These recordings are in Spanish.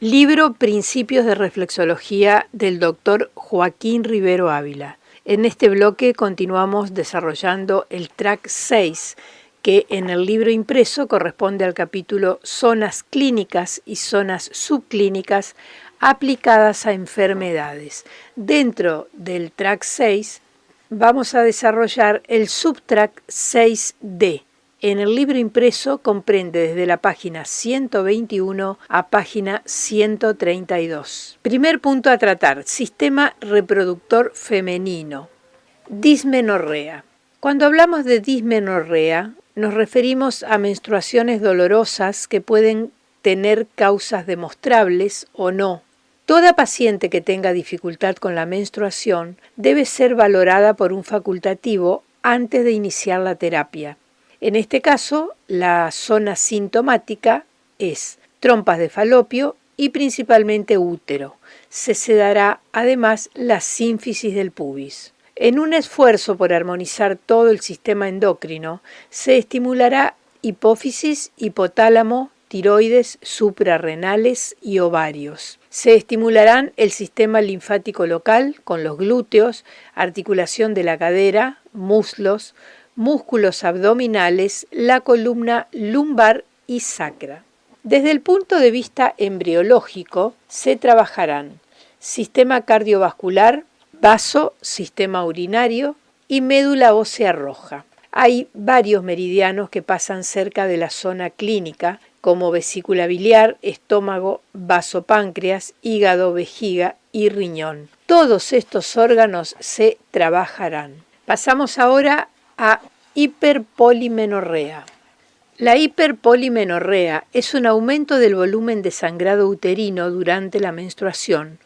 Libro Principios de Reflexología del Dr. Joaquín Rivero Ávila. En este bloque continuamos desarrollando el track 6, que en el libro impreso corresponde al capítulo Zonas clínicas y zonas subclínicas aplicadas a enfermedades. Dentro del track 6 vamos a desarrollar el subtrack 6D. En el libro impreso comprende desde la página 121 a página 132. Primer punto a tratar: sistema reproductor femenino. Dismenorrea. Cuando hablamos de dismenorrea, nos referimos a menstruaciones dolorosas que pueden tener causas demostrables o no. Toda paciente que tenga dificultad con la menstruación debe ser valorada por un facultativo antes de iniciar la terapia. En este caso, la zona sintomática es trompas de falopio y principalmente útero. Se sedará además la sínfisis del pubis. En un esfuerzo por armonizar todo el sistema endocrino, se estimulará hipófisis, hipotálamo, tiroides, suprarrenales y ovarios. Se estimularán el sistema linfático local con los glúteos, articulación de la cadera, muslos, músculos abdominales, la columna lumbar y sacra. Desde el punto de vista embriológico, se trabajarán sistema cardiovascular, vaso, sistema urinario y médula ósea roja. Hay varios meridianos que pasan cerca de la zona clínica, como vesícula biliar, estómago, vaso páncreas, hígado, vejiga y riñón. Todos estos órganos se trabajarán. Pasamos ahora a hiperpolimenorrea. La hiperpolimenorrea es un aumento del volumen de sangrado uterino durante la menstruación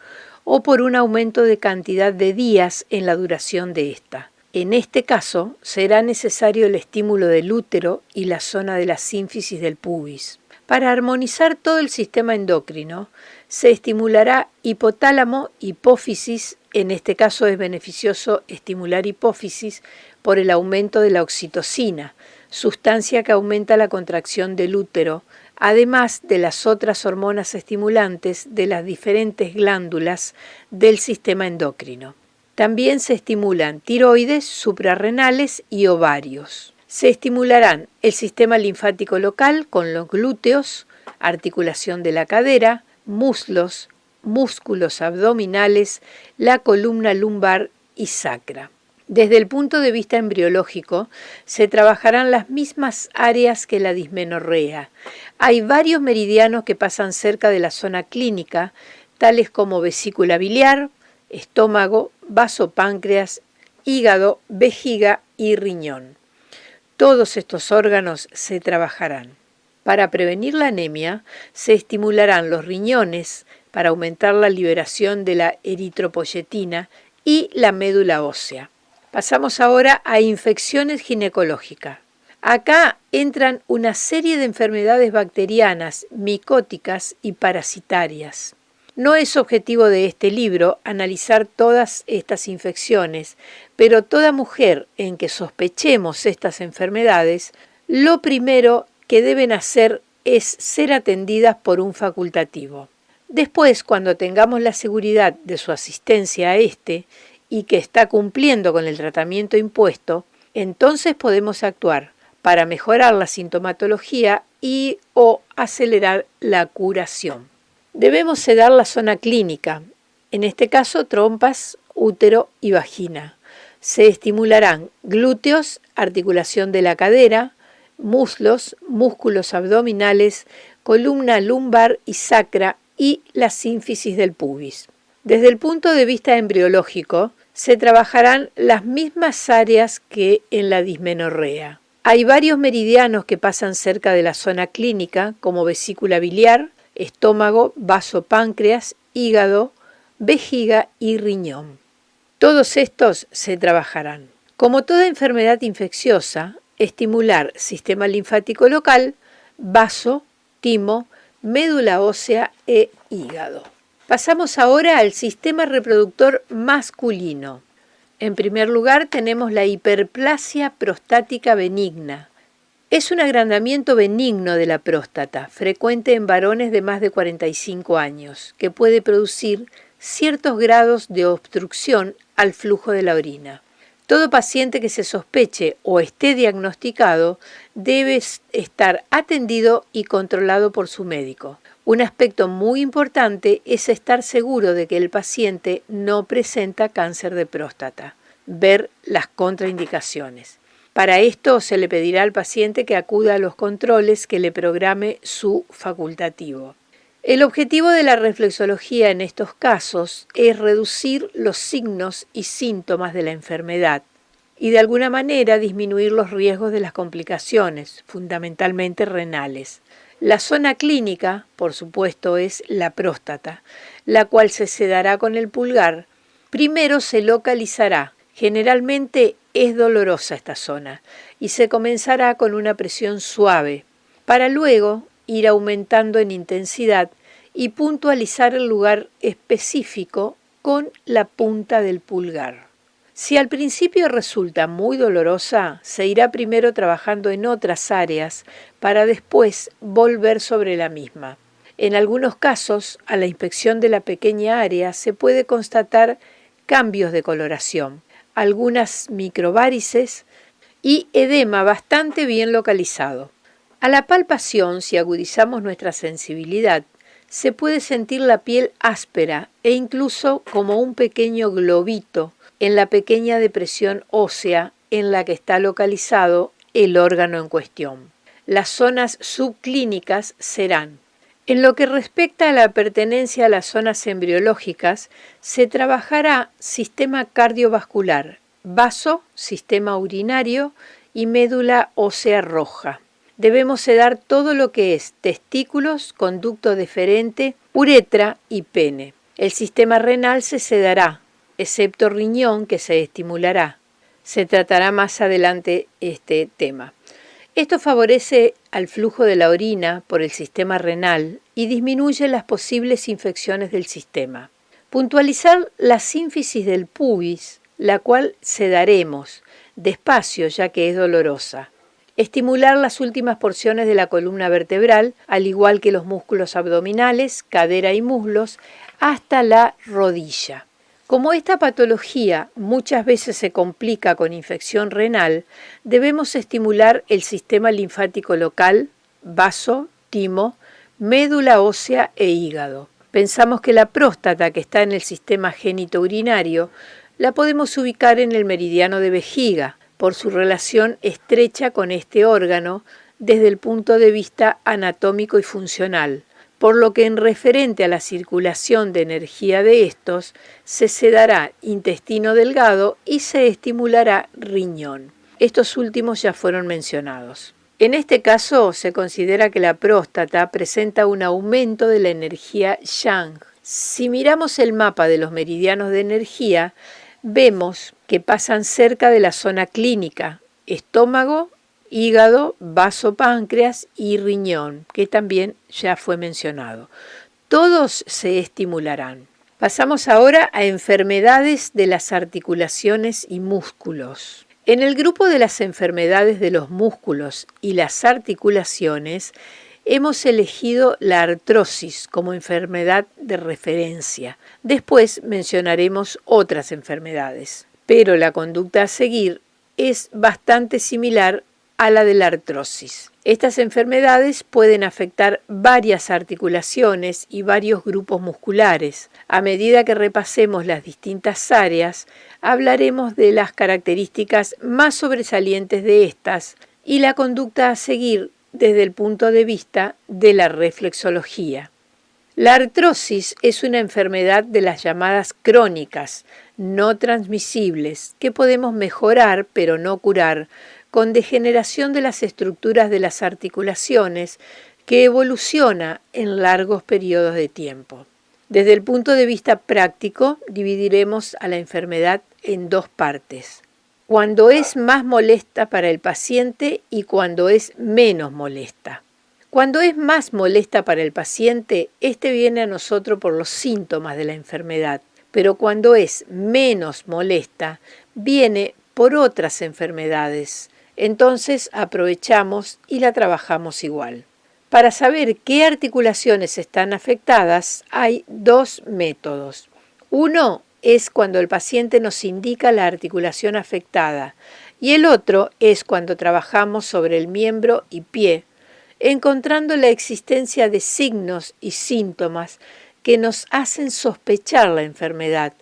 o por un aumento de cantidad de días en la duración de esta. En este caso, será necesario el estímulo del útero y la zona de la sínfisis del pubis. Para armonizar todo el sistema endocrino, se estimulará hipotálamo, hipófisis. En este caso es beneficioso estimular hipófisis por el aumento de la oxitocina, sustancia que aumenta la contracción del útero, además de las otras hormonas estimulantes de las diferentes glándulas del sistema endocrino. También se estimulan tiroides, suprarrenales y ovarios. Se estimularán el sistema linfático local con los glúteos, articulación de la cadera, muslos, músculos abdominales, la columna lumbar y sacra. Desde el punto de vista embriológico, se trabajarán las mismas áreas que la dismenorrea. Hay varios meridianos que pasan cerca de la zona clínica, tales como vesícula biliar, estómago, vaso páncreas, hígado, vejiga y riñón. Todos estos órganos se trabajarán. Para prevenir la anemia, se estimularán los riñones para aumentar la liberación de la eritropoyetina y la médula ósea. Pasamos ahora a infecciones ginecológicas. Acá entran una serie de enfermedades bacterianas, micóticas y parasitarias. No es objetivo de este libro analizar todas estas infecciones, pero toda mujer en que sospechemos estas enfermedades, lo primero que deben hacer es ser atendidas por un facultativo. Después, cuando tengamos la seguridad de su asistencia a y que está cumpliendo con el tratamiento impuesto, entonces podemos actuar para mejorar la sintomatología y o acelerar la curación. Debemos sedar la zona clínica, en este caso trompas, útero y vagina. Se estimularán glúteos, articulación de la cadera, muslos, músculos abdominales, columna lumbar y sacra y la sínfisis del pubis. Desde el punto de vista embriológico, se trabajarán las mismas áreas que en la dismenorrea. Hay varios meridianos que pasan cerca de la zona clínica, como vesícula biliar, estómago, vaso páncreas, hígado, vejiga y riñón. Todos estos se trabajarán. Como toda enfermedad infecciosa, estimular sistema linfático local, vaso, timo, médula ósea e hígado. Pasamos ahora al sistema reproductor masculino. En primer lugar tenemos la hiperplasia prostática benigna. Es un agrandamiento benigno de la próstata, frecuente en varones de más de 45 años, que puede producir ciertos grados de obstrucción al flujo de la orina. Todo paciente que se sospeche o esté diagnosticado debe estar atendido y controlado por su médico. Un aspecto muy importante es estar seguro de que el paciente no presenta cáncer de próstata. Ver las contraindicaciones. Para esto se le pedirá al paciente que acuda a los controles que le programe su facultativo. El objetivo de la reflexología en estos casos es reducir los signos y síntomas de la enfermedad y de alguna manera disminuir los riesgos de las complicaciones, fundamentalmente renales. La zona clínica, por supuesto, es la próstata, la cual se sedará con el pulgar. Primero se localizará. Generalmente es dolorosa esta zona y se comenzará con una presión suave, para luego ir aumentando en intensidad y puntualizar el lugar específico con la punta del pulgar. Si al principio resulta muy dolorosa, se irá primero trabajando en otras áreas para después volver sobre la misma. En algunos casos, a la inspección de la pequeña área se puede constatar cambios de coloración, algunas microvarices y edema bastante bien localizado. A la palpación, si agudizamos nuestra sensibilidad, se puede sentir la piel áspera e incluso como un pequeño globito en la pequeña depresión ósea en la que está localizado el órgano en cuestión. Las zonas subclínicas serán: en lo que respecta a la pertenencia a las zonas embriológicas, se trabajará sistema cardiovascular, vaso, sistema urinario y médula ósea roja. Debemos sedar todo lo que es testículos, conducto deferente, uretra y pene. El sistema renal se sedará, excepto riñón, que se estimulará. Se tratará más adelante este tema. Esto favorece al flujo de la orina por el sistema renal y disminuye las posibles infecciones del sistema. Puntualizar la sínfisis del pubis, la cual sedaremos despacio ya que es dolorosa. Estimular las últimas porciones de la columna vertebral, al igual que los músculos abdominales, cadera y muslos, hasta la rodilla. Como esta patología muchas veces se complica con infección renal, debemos estimular el sistema linfático local, vaso, timo, médula ósea e hígado. Pensamos que la próstata, que está en el sistema genitourinario, la podemos ubicar en el meridiano de vejiga, por su relación estrecha con este órgano desde el punto de vista anatómico y funcional, por lo que en referente a la circulación de energía de estos, se sedará intestino delgado y se estimulará riñón. Estos últimos ya fueron mencionados. En este caso, se considera que la próstata presenta un aumento de la energía yang. Si miramos el mapa de los meridianos de energía, vemos que pasan cerca de la zona clínica, estómago, hígado, vaso, páncreas y riñón, que también ya fue mencionado. Todos se estimularán. Pasamos ahora a enfermedades de las articulaciones y músculos. En el grupo de las enfermedades de los músculos y las articulaciones, hemos elegido la artrosis como enfermedad de referencia. Después mencionaremos otras enfermedades, pero la conducta a seguir es bastante similar a la de la artrosis. Estas enfermedades pueden afectar varias articulaciones y varios grupos musculares. A medida que repasemos las distintas áreas, hablaremos de las características más sobresalientes de estas y la conducta a seguir desde el punto de vista de la reflexología. La artrosis es una enfermedad de las llamadas crónicas, no transmisibles, que podemos mejorar pero no curar, con degeneración de las estructuras de las articulaciones que evoluciona en largos periodos de tiempo. Desde el punto de vista práctico, dividiremos a la enfermedad en dos partes: cuando es más molesta para el paciente y cuando es menos molesta. Cuando es más molesta para el paciente, este viene a nosotros por los síntomas de la enfermedad, pero cuando es menos molesta, viene por otras enfermedades, Entonces aprovechamos y la trabajamos igual. Para saber qué articulaciones están afectadas, hay dos métodos. Uno es cuando el paciente nos indica la articulación afectada y el otro es cuando trabajamos sobre el miembro y pie, encontrando la existencia de signos y síntomas que nos hacen sospechar la enfermedad,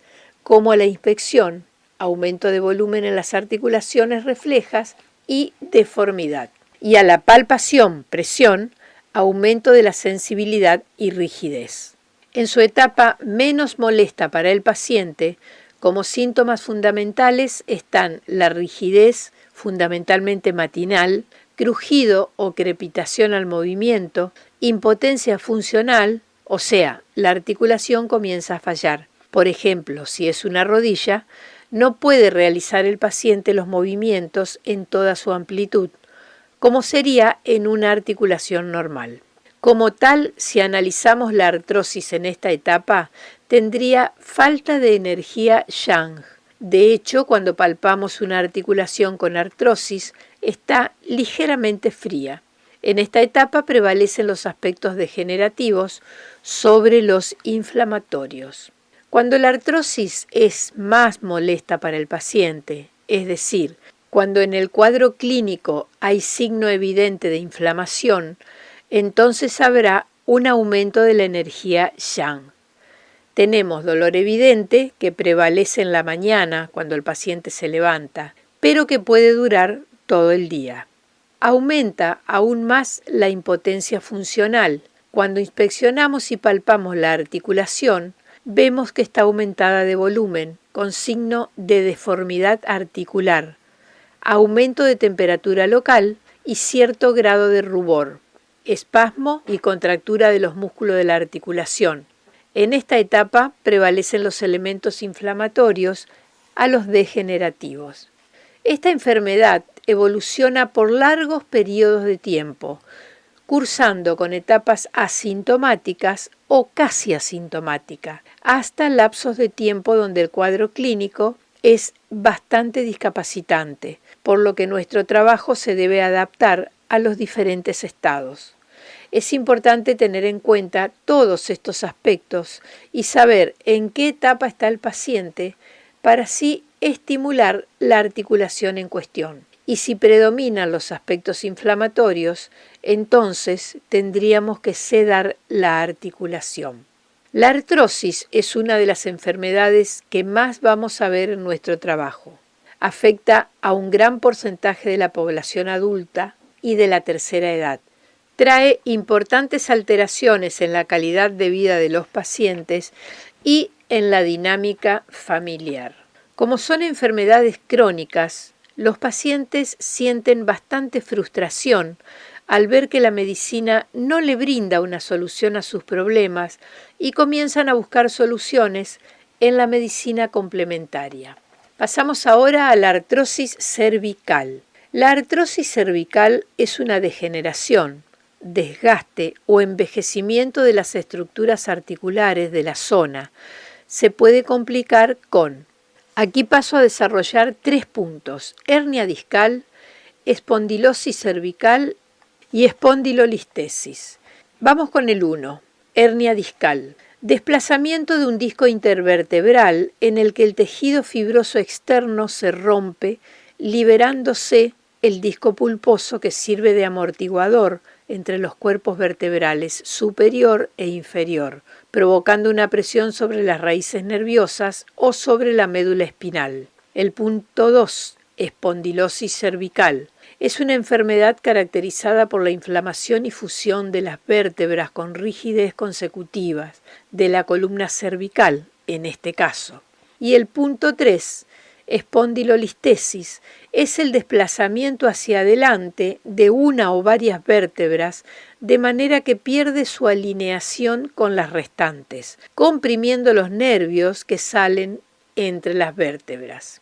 como la inspección, aumento de volumen en las articulaciones reflejas y deformidad. Y a la palpación, presión, aumento de la sensibilidad y rigidez. En su etapa menos molesta para el paciente, como síntomas fundamentales están la rigidez, fundamentalmente matinal, crujido o crepitación al movimiento, impotencia funcional, o sea, la articulación comienza a fallar. Por ejemplo, si es una rodilla, no puede realizar el paciente los movimientos en toda su amplitud, como sería en una articulación normal. Como tal, si analizamos la artrosis en esta etapa, tendría falta de energía yang. De hecho, cuando palpamos una articulación con artrosis, está ligeramente fría. En esta etapa prevalecen los aspectos degenerativos sobre los inflamatorios. Cuando la artrosis es más molesta para el paciente, es decir, cuando en el cuadro clínico hay signo evidente de inflamación, entonces habrá un aumento de la energía yang. Tenemos dolor evidente que prevalece en la mañana cuando el paciente se levanta, pero que puede durar todo el día. Aumenta aún más la impotencia funcional. Cuando inspeccionamos y palpamos la articulación, vemos que está aumentada de volumen, con signo de deformidad articular, aumento de temperatura local y cierto grado de rubor, espasmo y contractura de los músculos de la articulación. En esta etapa prevalecen los elementos inflamatorios a los degenerativos. Esta enfermedad evoluciona por largos periodos de tiempo, cursando con etapas asintomáticas o casi asintomáticas, hasta lapsos de tiempo donde el cuadro clínico es bastante discapacitante, por lo que nuestro trabajo se debe adaptar a los diferentes estados. Es importante tener en cuenta todos estos aspectos y saber en qué etapa está el paciente para así estimular la articulación en cuestión. Y si predominan los aspectos inflamatorios, entonces tendríamos que sedar la articulación. La artrosis es una de las enfermedades que más vamos a ver en nuestro trabajo. Afecta a un gran porcentaje de la población adulta y de la tercera edad. Trae importantes alteraciones en la calidad de vida de los pacientes y en la dinámica familiar. Como son enfermedades crónicas, los pacientes sienten bastante frustración al ver que la medicina no le brinda una solución a sus problemas y comienzan a buscar soluciones en la medicina complementaria. Pasamos ahora a la artrosis cervical. La artrosis cervical es una degeneración, desgaste o envejecimiento de las estructuras articulares de la zona. Se puede complicar con... Aquí paso a desarrollar 3 puntos: hernia discal, espondilosis cervical y espondilolistesis. Vamos con el 1, hernia discal. Desplazamiento de un disco intervertebral en el que el tejido fibroso externo se rompe, liberándose el disco pulposo que sirve de amortiguador entre los cuerpos vertebrales superior e inferior, provocando una presión sobre las raíces nerviosas o sobre la médula espinal. El punto 2, espondilosis cervical. Es una enfermedad caracterizada por la inflamación y fusión de las vértebras con rigidez consecutivas de la columna cervical, en este caso. Y el punto 3, espondilolistesis, es el desplazamiento hacia adelante de una o varias vértebras de manera que pierde su alineación con las restantes, comprimiendo los nervios que salen entre las vértebras.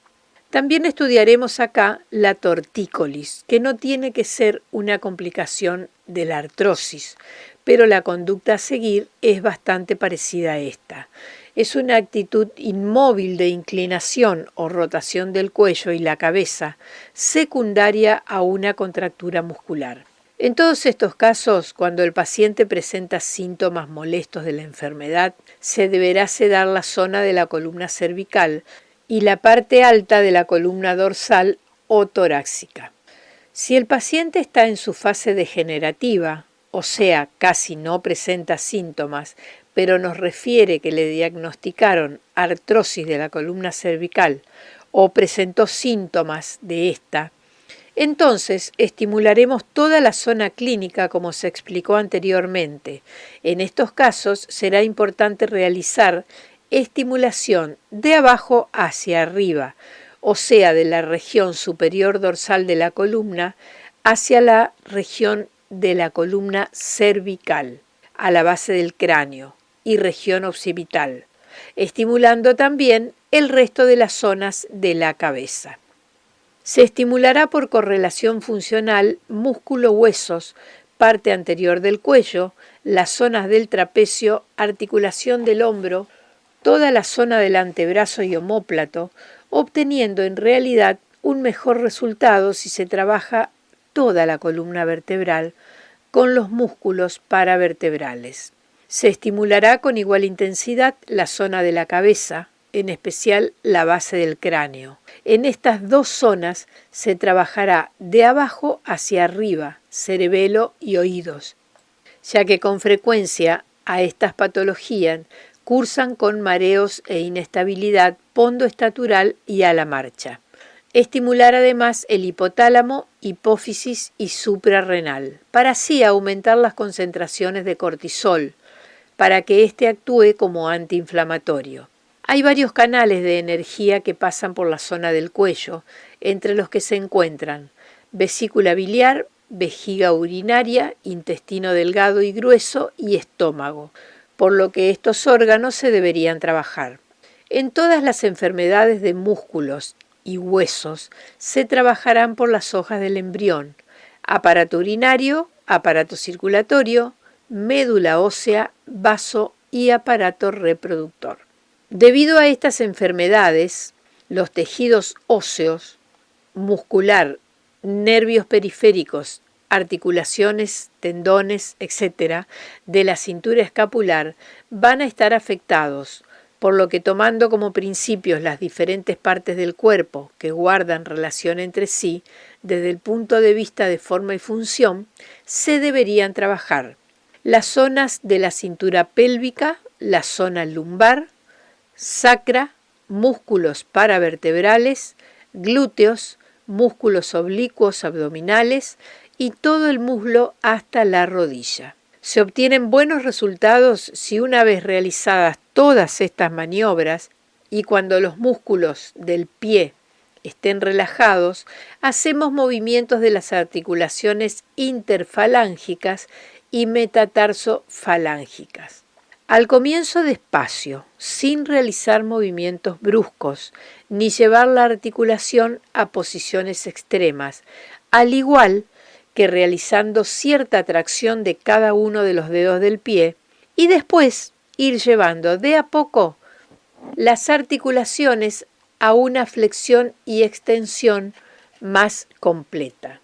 También estudiaremos acá la tortícolis, que no tiene que ser una complicación de la artrosis, pero la conducta a seguir es bastante parecida a esta. Es una actitud inmóvil de inclinación o rotación del cuello y la cabeza, secundaria a una contractura muscular. En todos estos casos, cuando el paciente presenta síntomas molestos de la enfermedad, se deberá sedar la zona de la columna cervical y la parte alta de la columna dorsal o torácica. Si el paciente está en su fase degenerativa, o sea, casi no presenta síntomas, pero nos refiere que le diagnosticaron artrosis de la columna cervical o presentó síntomas de esta, entonces estimularemos toda la zona clínica como se explicó anteriormente. En estos casos será importante realizar estimulación de abajo hacia arriba, o sea, de la región superior dorsal de la columna hacia la región de la columna cervical, a la base del cráneo y región occipital, estimulando también el resto de las zonas de la cabeza. Se estimulará por correlación funcional músculo-huesos, parte anterior del cuello, las zonas del trapecio, articulación del hombro, toda la zona del antebrazo y omóplato, obteniendo en realidad un mejor resultado si se trabaja toda la columna vertebral con los músculos paravertebrales. Se estimulará con igual intensidad la zona de la cabeza, en especial la base del cráneo. En estas dos zonas se trabajará de abajo hacia arriba, cerebelo y oídos, ya que con frecuencia a estas patologías cursan con mareos e inestabilidad pondoestatural y a la marcha. Estimular además el hipotálamo, hipófisis y suprarrenal, para así aumentar las concentraciones de cortisol, para que éste actúe como antiinflamatorio. Hay varios canales de energía que pasan por la zona del cuello, entre los que se encuentran vesícula biliar, vejiga urinaria, intestino delgado y grueso y estómago, por lo que estos órganos se deberían trabajar. En todas las enfermedades de músculos y huesos se trabajarán por las hojas del embrión, aparato urinario, aparato circulatorio, médula ósea, vaso y aparato reproductor. Debido a estas enfermedades, los tejidos óseos, muscular, nervios periféricos, articulaciones, tendones, etc., de la cintura escapular van a estar afectados, por lo que tomando como principios las diferentes partes del cuerpo que guardan relación entre sí, desde el punto de vista de forma y función, se deberían trabajar las zonas de la cintura pélvica, la zona lumbar, sacra, músculos paravertebrales, glúteos, músculos oblicuos abdominales y todo el muslo hasta la rodilla. Se obtienen buenos resultados si una vez realizadas todas estas maniobras y cuando los músculos del pie estén relajados, hacemos movimientos de las articulaciones interfalángicas y metatarsofalancicas. Al comienzo despacio, sin realizar movimientos bruscos, ni llevar la articulación a posiciones extremas, al igual que realizando cierta tracción de cada uno de los dedos del pie, y después ir llevando de a poco las articulaciones a una flexión y extensión más completa.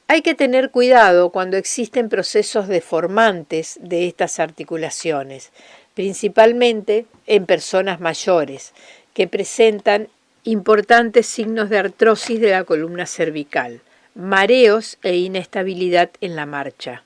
Hay que tener cuidado cuando existen procesos deformantes de estas articulaciones, principalmente en personas mayores, que presentan importantes signos de artrosis de la columna cervical, mareos e inestabilidad en la marcha.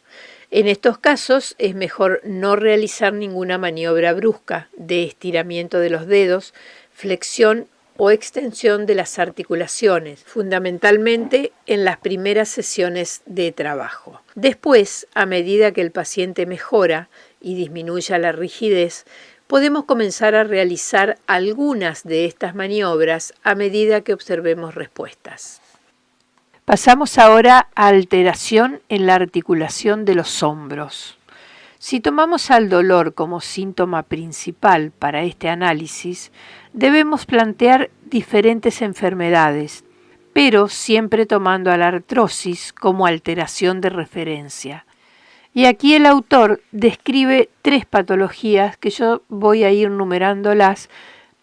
En estos casos es mejor no realizar ninguna maniobra brusca de estiramiento de los dedos, flexión o extensión de las articulaciones, fundamentalmente en las primeras sesiones de trabajo. Después, a medida que el paciente mejora y disminuya la rigidez, podemos comenzar a realizar algunas de estas maniobras a medida que observemos respuestas. Pasamos ahora a alteración en la articulación de los hombros. Si tomamos al dolor como síntoma principal para este análisis, debemos plantear diferentes enfermedades, pero siempre tomando a la artrosis como alteración de referencia. Y aquí el autor describe 3 patologías que yo voy a ir numerándolas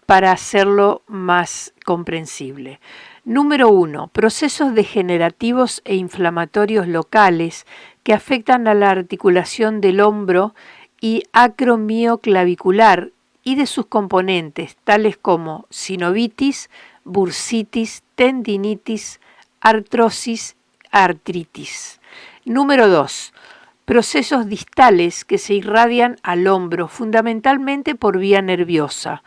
para hacerlo más comprensible. Número 1. Procesos degenerativos e inflamatorios locales que afectan a la articulación del hombro y acromioclavicular y de sus componentes, tales como sinovitis, bursitis, tendinitis, artrosis, artritis. Número 2. Procesos distales que se irradian al hombro, fundamentalmente por vía nerviosa,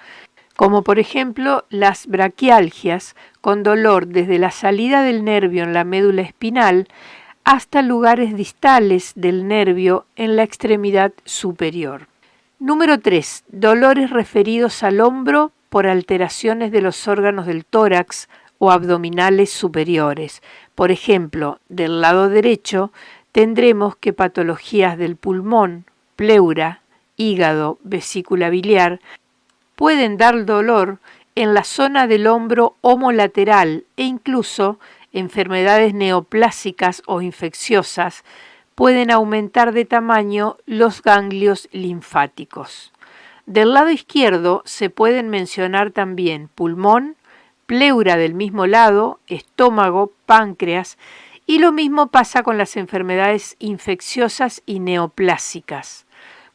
como por ejemplo las braquialgias, con dolor desde la salida del nervio en la médula espinal hasta lugares distales del nervio en la extremidad superior. Número 3. Dolores referidos al hombro por alteraciones de los órganos del tórax o abdominales superiores. Por ejemplo, del lado derecho tendremos que patologías del pulmón, pleura, hígado, vesícula biliar, pueden dar dolor en la zona del hombro homolateral e incluso enfermedades neoplásicas o infecciosas pueden aumentar de tamaño los ganglios linfáticos. Del lado izquierdo se pueden mencionar también pulmón, pleura del mismo lado, estómago, páncreas, y lo mismo pasa con las enfermedades infecciosas y neoplásicas.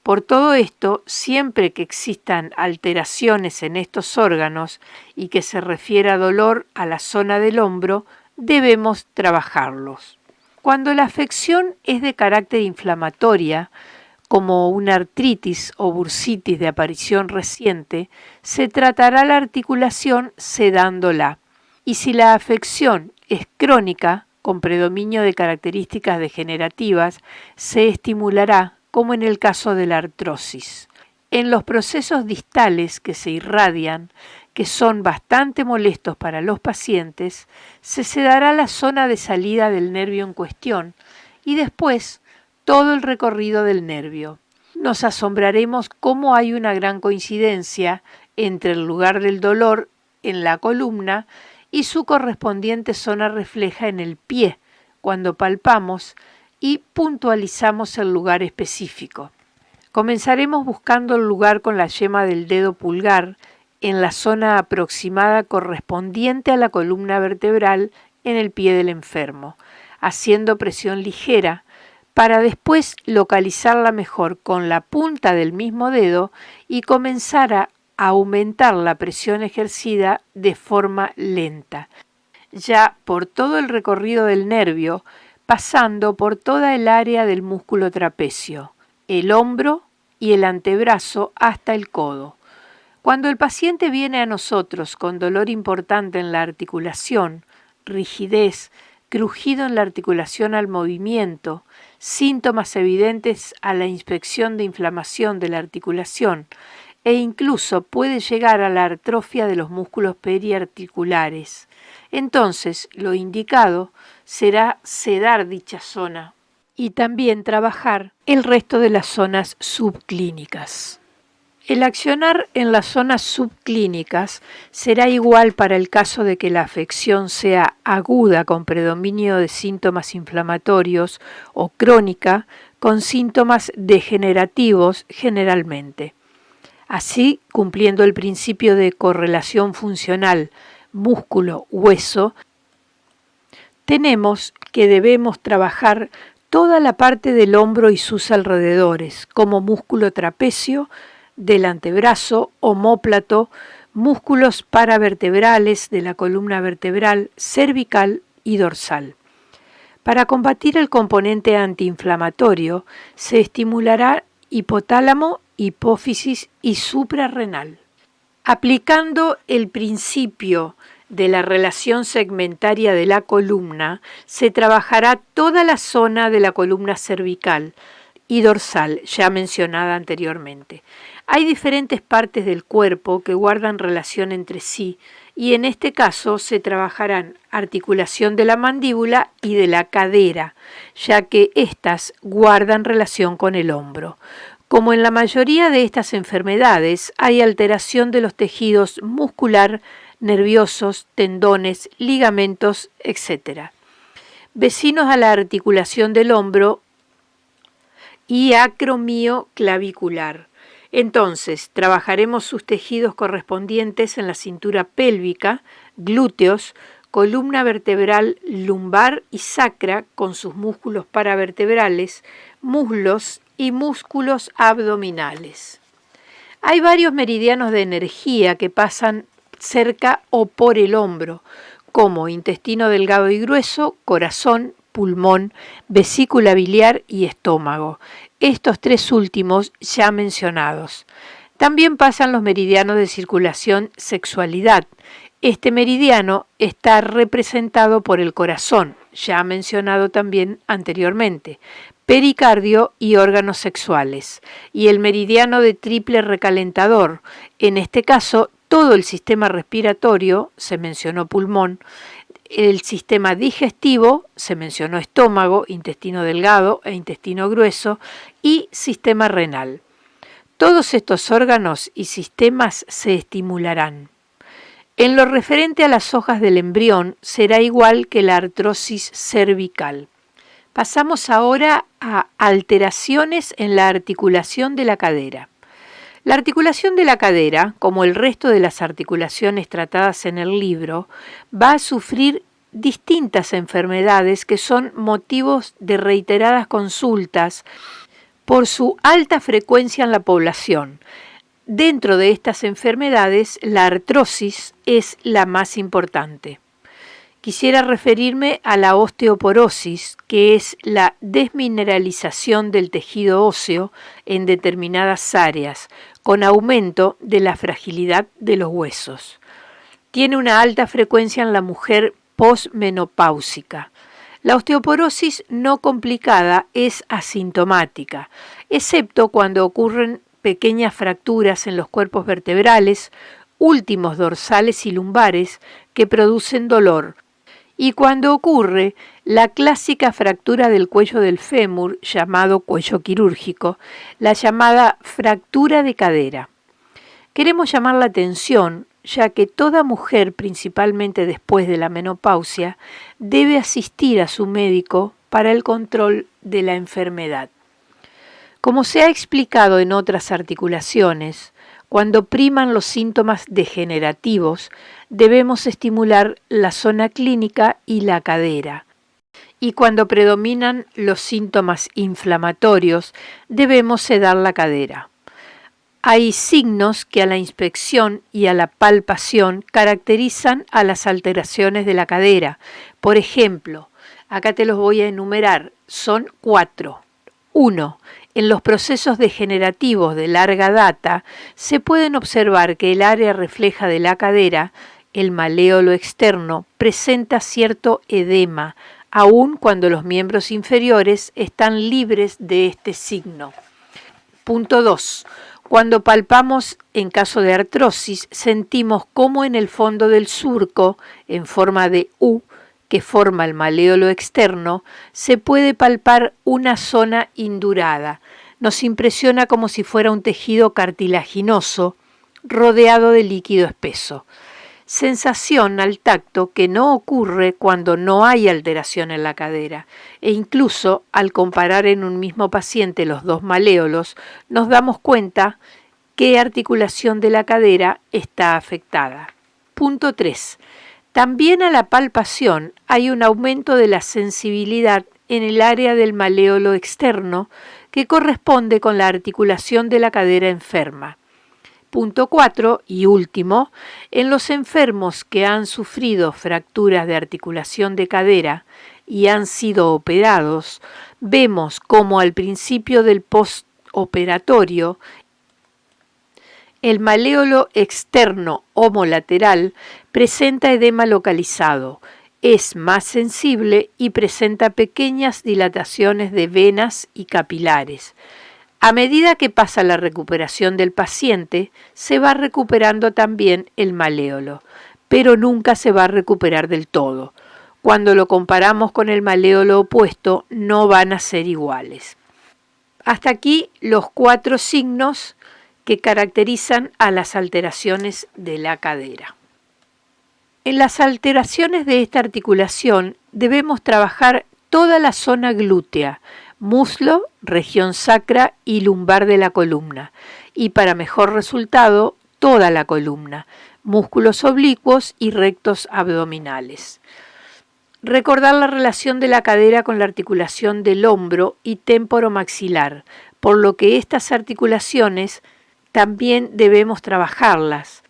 Por todo esto, siempre que existan alteraciones en estos órganos y que se refiera dolor a la zona del hombro, debemos trabajarlos. Cuando la afección es de carácter inflamatoria, como una artritis o bursitis de aparición reciente, se tratará la articulación sedándola. Y si la afección es crónica, con predominio de características degenerativas, se estimulará, como en el caso de la artrosis. En los procesos distales que se irradian, que son bastante molestos para los pacientes, se sedará la zona de salida del nervio en cuestión y después todo el recorrido del nervio. Nos asombraremos cómo hay una gran coincidencia entre el lugar del dolor en la columna y su correspondiente zona refleja en el pie, cuando palpamos y puntualizamos el lugar específico. Comenzaremos buscando el lugar con la yema del dedo pulgar en la zona aproximada correspondiente a la columna vertebral en el pie del enfermo, haciendo presión ligera, para después localizarla mejor con la punta del mismo dedo y comenzar a aumentar la presión ejercida de forma lenta, ya por todo el recorrido del nervio, pasando por toda el área del músculo trapecio, el hombro y el antebrazo hasta el codo. Cuando el paciente viene a nosotros con dolor importante en la articulación, rigidez, crujido en la articulación al movimiento, síntomas evidentes a la inspección de inflamación de la articulación e incluso puede llegar a la atrofia de los músculos periarticulares, entonces lo indicado será sedar dicha zona y también trabajar el resto de las zonas subclínicas. El accionar en las zonas subclínicas será igual para el caso de que la afección sea aguda con predominio de síntomas inflamatorios o crónica con síntomas degenerativos generalmente. Así, cumpliendo el principio de correlación funcional músculo-hueso, tenemos que debemos trabajar toda la parte del hombro y sus alrededores, como músculo trapecio, del antebrazo, omóplato, músculos paravertebrales de la columna vertebral, cervical y dorsal. Para combatir el componente antiinflamatorio, se estimulará hipotálamo, hipófisis y suprarrenal. Aplicando el principio de la relación segmentaria de la columna, se trabajará toda la zona de la columna cervical y dorsal, ya mencionada anteriormente. Hay diferentes partes del cuerpo que guardan relación entre sí y en este caso se trabajarán articulación de la mandíbula y de la cadera, ya que éstas guardan relación con el hombro. Como en la mayoría de estas enfermedades, hay alteración de los tejidos muscular, nerviosos, tendones, ligamentos, etc. Vecinos a la articulación del hombro y acromioclavicular. Entonces, trabajaremos sus tejidos correspondientes en la cintura pélvica, glúteos, columna vertebral lumbar y sacra con sus músculos paravertebrales, muslos y músculos abdominales. Hay varios meridianos de energía que pasan cerca o por el hombro, como intestino delgado y grueso, corazón, pulmón, vesícula biliar y estómago. Estos tres últimos ya mencionados. También pasan los meridianos de circulación sexualidad. Este meridiano está representado por el corazón, ya mencionado también anteriormente, pericardio y órganos sexuales, y el meridiano de triple recalentador, en este caso todo el sistema respiratorio, se mencionó pulmón, el sistema digestivo, se mencionó estómago, intestino delgado e intestino grueso, y sistema renal. Todos estos órganos y sistemas se estimularán. En lo referente a las hojas del embrión, será igual que la artrosis cervical. Pasamos ahora a alteraciones en la articulación de la cadera. La articulación de la cadera, como el resto de las articulaciones tratadas en el libro, va a sufrir distintas enfermedades que son motivos de reiteradas consultas por su alta frecuencia en la población. Dentro de estas enfermedades, la artrosis es la más importante. Quisiera referirme a la osteoporosis, que es la desmineralización del tejido óseo en determinadas áreas, con aumento de la fragilidad de los huesos. Tiene una alta frecuencia en la mujer posmenopáusica. La osteoporosis no complicada es asintomática, excepto cuando ocurren pequeñas fracturas en los cuerpos vertebrales, últimos dorsales y lumbares, que producen dolor, y cuando ocurre la clásica fractura del cuello del fémur, llamado cuello quirúrgico, la llamada fractura de cadera. Queremos llamar la atención, ya que toda mujer, principalmente después de la menopausia, debe asistir a su médico para el control de la enfermedad. Como se ha explicado en otras articulaciones, cuando priman los síntomas degenerativos, debemos estimular la zona clínica y la cadera. Y cuando predominan los síntomas inflamatorios, debemos sedar la cadera. Hay signos que a la inspección y a la palpación caracterizan a las alteraciones de la cadera. Por ejemplo, acá te los voy a enumerar, son 4. 1. En los procesos degenerativos de larga data se pueden observar que el área refleja de la cadera, el maléolo externo, presenta cierto edema, aun cuando los miembros inferiores están libres de este signo. Punto 2. Cuando palpamos en caso de artrosis, sentimos como en el fondo del surco, en forma de U, que forma el maléolo externo, se puede palpar una zona indurada. Nos impresiona como si fuera un tejido cartilaginoso rodeado de líquido espeso. Sensación al tacto que no ocurre cuando no hay alteración en la cadera, e incluso al comparar en un mismo paciente los dos maléolos, nos damos cuenta qué articulación de la cadera está afectada. Punto 3. También a la palpación hay un aumento de la sensibilidad en el área del maléolo externo que corresponde con la articulación de la cadera enferma. Punto 4 y último, en los enfermos que han sufrido fracturas de articulación de cadera y han sido operados, vemos como al principio del postoperatorio el maléolo externo homolateral presenta edema localizado, es más sensible y presenta pequeñas dilataciones de venas y capilares. A medida que pasa la recuperación del paciente, se va recuperando también el maléolo, pero nunca se va a recuperar del todo. Cuando lo comparamos con el maléolo opuesto, no van a ser iguales. Hasta aquí los 4 signos que caracterizan a las alteraciones de la cadera. En las alteraciones de esta articulación debemos trabajar toda la zona glútea, muslo, región sacra y lumbar de la columna, y para mejor resultado, toda la columna, músculos oblicuos y rectos abdominales. Recordar la relación de la cadera con la articulación del hombro y temporomaxilar, por lo que estas articulaciones también debemos trabajarlas.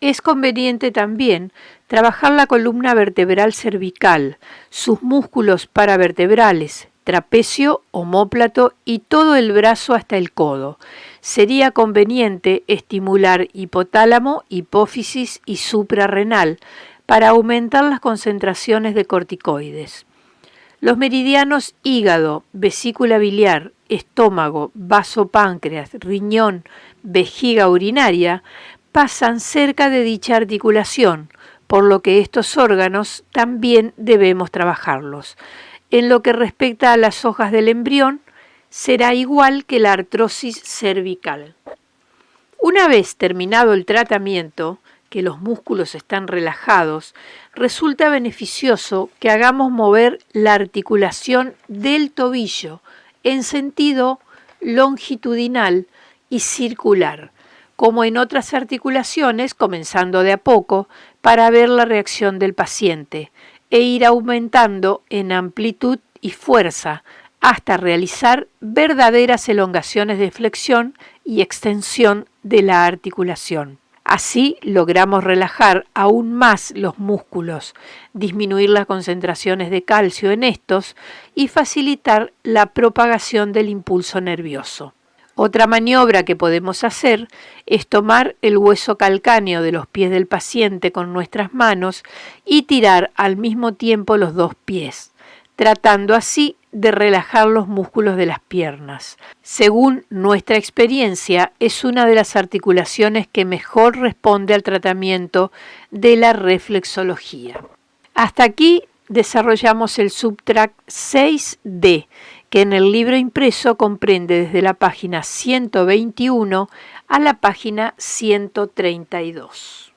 Es conveniente también trabajar la columna vertebral cervical, sus músculos paravertebrales, trapecio, omóplato y todo el brazo hasta el codo. Sería conveniente estimular hipotálamo, hipófisis y suprarrenal para aumentar las concentraciones de corticoides. Los meridianos hígado, vesícula biliar, estómago, vaso páncreas, riñón, vejiga urinaria pasan cerca de dicha articulación, por lo que estos órganos también debemos trabajarlos. En lo que respecta a las hojas del embrión, será igual que la artrosis cervical. Una vez terminado el tratamiento, que los músculos están relajados, resulta beneficioso que hagamos mover la articulación del tobillo en sentido longitudinal y circular, como en otras articulaciones, comenzando de a poco, para ver la reacción del paciente e ir aumentando en amplitud y fuerza hasta realizar verdaderas elongaciones de flexión y extensión de la articulación. Así logramos relajar aún más los músculos, disminuir las concentraciones de calcio en estos y facilitar la propagación del impulso nervioso. Otra maniobra que podemos hacer es tomar el hueso calcáneo de los pies del paciente con nuestras manos y tirar al mismo tiempo los dos pies, tratando así de relajar los músculos de las piernas. Según nuestra experiencia, es una de las articulaciones que mejor responde al tratamiento de la reflexología. Hasta aquí desarrollamos el subtrack 6D, que en el libro impreso comprende desde la página 121 a la página 132.